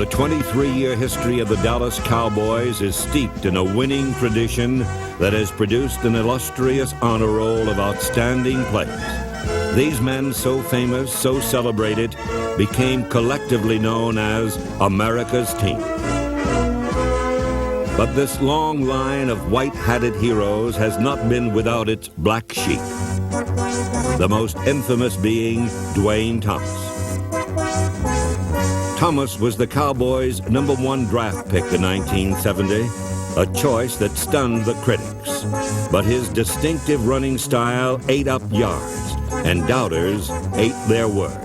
The 23-year history of the Dallas Cowboys is steeped in a winning tradition that has produced an illustrious honor roll of outstanding players. These men, so famous, so celebrated, became collectively known as America's team. But this long line of white-hatted heroes has not been without its black sheep, the most infamous being Dwayne Thomas. Thomas was the Cowboys' #1 draft pick in 1970, a choice that stunned the critics. But his distinctive running style ate up yards, and doubters ate their words.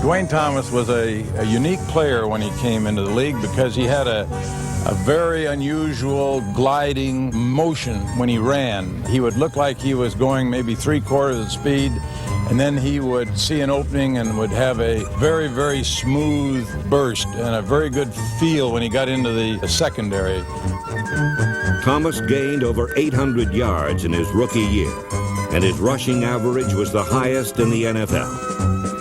Dwayne Thomas was a unique player when he came into the league because he had a very unusual gliding motion when he ran. He would look like he was going maybe 3/4 the speed, and then he would see an opening and would have a very, very smooth burst and a very good feel when he got into the secondary. Thomas gained over 800 yards in his rookie year, and his rushing average was the highest in the NFL.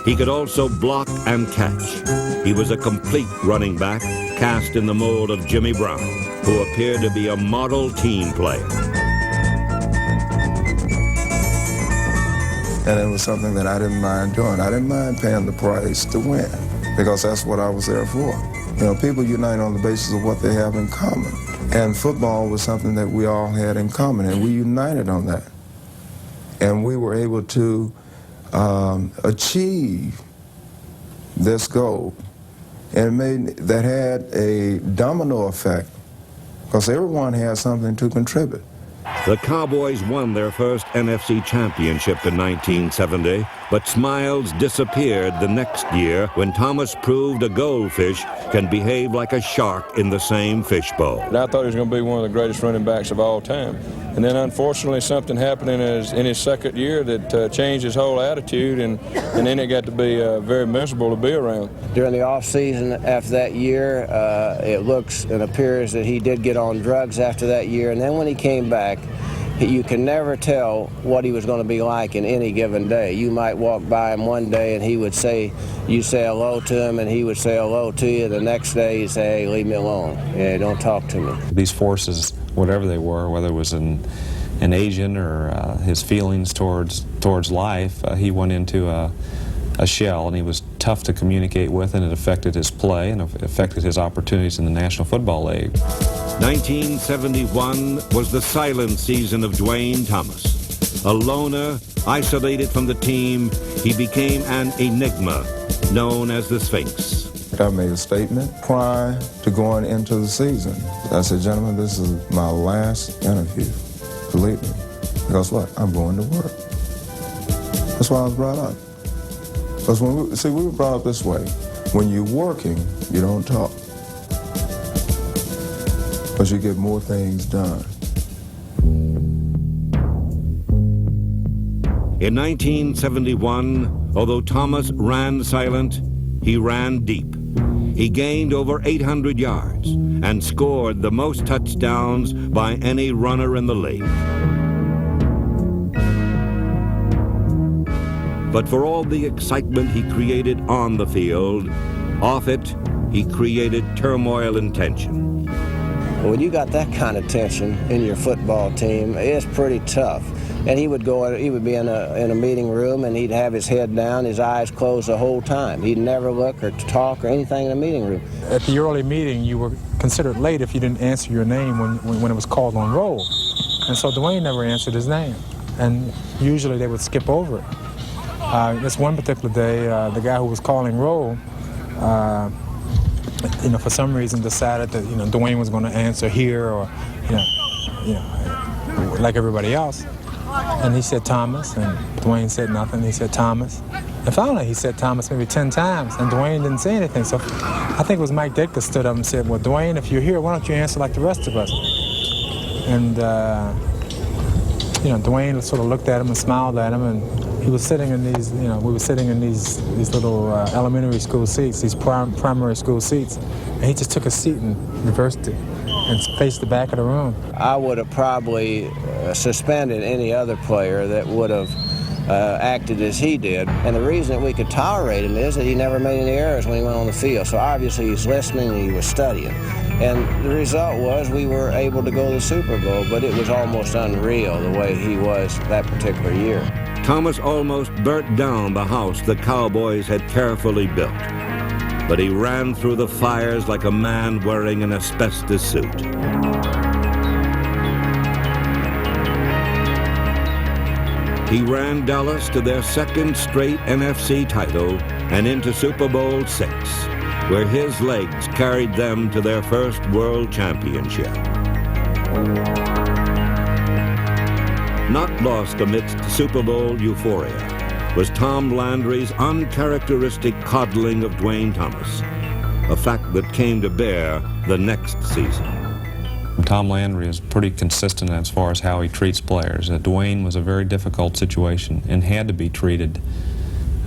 He could also block and catch. He was a complete running back, cast in the mold of Jimmy Brown, who appeared to be a model team player. And it was something that I didn't mind doing. I didn't mind paying the price to win, because that's what I was there for. You know, people unite on the basis of what they have in common. And football was something that we all had in common, and we united on that. And we were able to achieve this goal, and that had a domino effect, because everyone had something to contribute. The Cowboys won their first NFC championship in 1970, but smiles disappeared the next year when Thomas proved a goldfish can behave like a shark in the same fishbowl. I thought he was going to be one of the greatest running backs of all time. And then unfortunately something happened in his second year that changed his whole attitude, and then it got to be very miserable to be around. During the off season after that year, it looks and appears that he did get on drugs after that year, and then when he came back, you can never tell what he was going to be like in any given day. You might walk by him one day and he would say, you say hello to him and he would say hello to you. The next day he'd say, hey, leave me alone. Yeah, don't talk to me. These forces, whatever they were, whether it was an agent or his feelings towards life, he went into a shell, and he was tough to communicate with, and it affected his play and affected his opportunities in the National Football League. 1971 was the silent season of Dwayne Thomas. A loner, isolated from the team, he became an enigma known as the Sphinx. I made a statement prior to going into the season. I said, gentlemen, this is my last interview. Believe me. Because what? I'm going to work. That's why I was brought up. Because we were brought up this way. When you're working, you don't talk. Because you get more things done. In 1971, although Thomas ran silent, he ran deep. He gained over 800 yards and scored the most touchdowns by any runner in the league. But for all the excitement he created on the field, off it, he created turmoil and tension. When you got that kind of tension in your football team, it's pretty tough. And he would be in a meeting room, and he'd have his head down, his eyes closed the whole time. He'd never look or talk or anything in the meeting room. At the early meeting, you were considered late if you didn't answer your name when it was called on roll. And so Dwayne never answered his name. And usually they would skip over it. This one particular day, the guy who was calling roll, for some reason decided that, Dwayne was going to answer here or, like everybody else. And he said Thomas, and Dwayne said nothing. He said Thomas. And finally, he said Thomas maybe 10 times, and Dwayne didn't say anything. So I think it was Mike Ditka stood up and said, well, Dwayne, if you're here, why don't you answer like the rest of us? And, Dwayne sort of looked at him and smiled at him, and he was sitting in these, we were sitting in these little elementary school seats, these primary school seats, and he just took a seat and reversed it and faced the back of the room. I would have probably suspended any other player that would have acted as he did. And the reason that we could tolerate him is that he never made any errors when he went on the field. So obviously he's listening and he was studying. And the result was we were able to go to the Super Bowl, but it was almost unreal the way he was that particular year. Thomas almost burnt down the house the Cowboys had carefully built. But he ran through the fires like a man wearing an asbestos suit. He ran Dallas to their second straight NFC title and into Super Bowl VI, where his legs carried them to their first world championship. Not lost amidst Super Bowl euphoria was Tom Landry's uncharacteristic coddling of Dwayne Thomas, a fact that came to bear the next season. Tom Landry is pretty consistent as far as how he treats players. Dwayne was a very difficult situation and had to be treated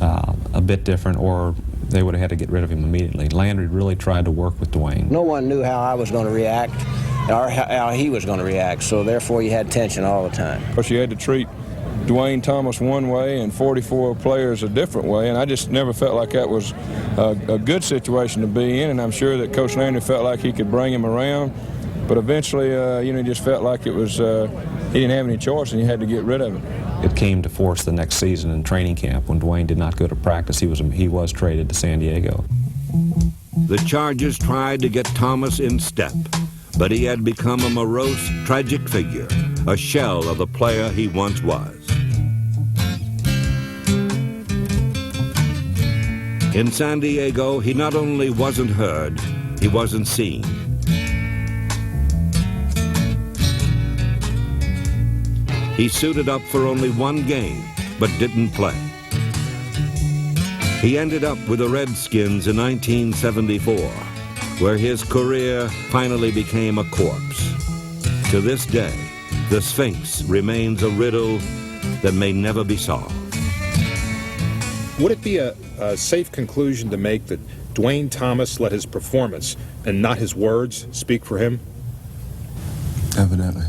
a bit different, or they would have had to get rid of him immediately. Landry really tried to work with Dwayne. No one knew how I was going to react or how he was going to react, so therefore you had tension all the time. Of course, you had to treat Dwayne Thomas one way and 44 players a different way, and I just never felt like that was a good situation to be in, and I'm sure that Coach Landry felt like he could bring him around, but eventually, he just felt like it was, he didn't have any choice and you had to get rid of him. It came to force the next season in training camp when Dwayne did not go to practice. He was traded to San Diego. The Chargers tried to get Thomas in step, but he had become a morose, tragic figure, a shell of the player he once was. In San Diego, he not only wasn't heard, he wasn't seen. He suited up for only one game, but didn't play. He ended up with the Redskins in 1974, where his career finally became a corpse. To this day, the Sphinx remains a riddle that may never be solved. Would it be a safe conclusion to make that Dwayne Thomas let his performance and not his words speak for him? Evidently.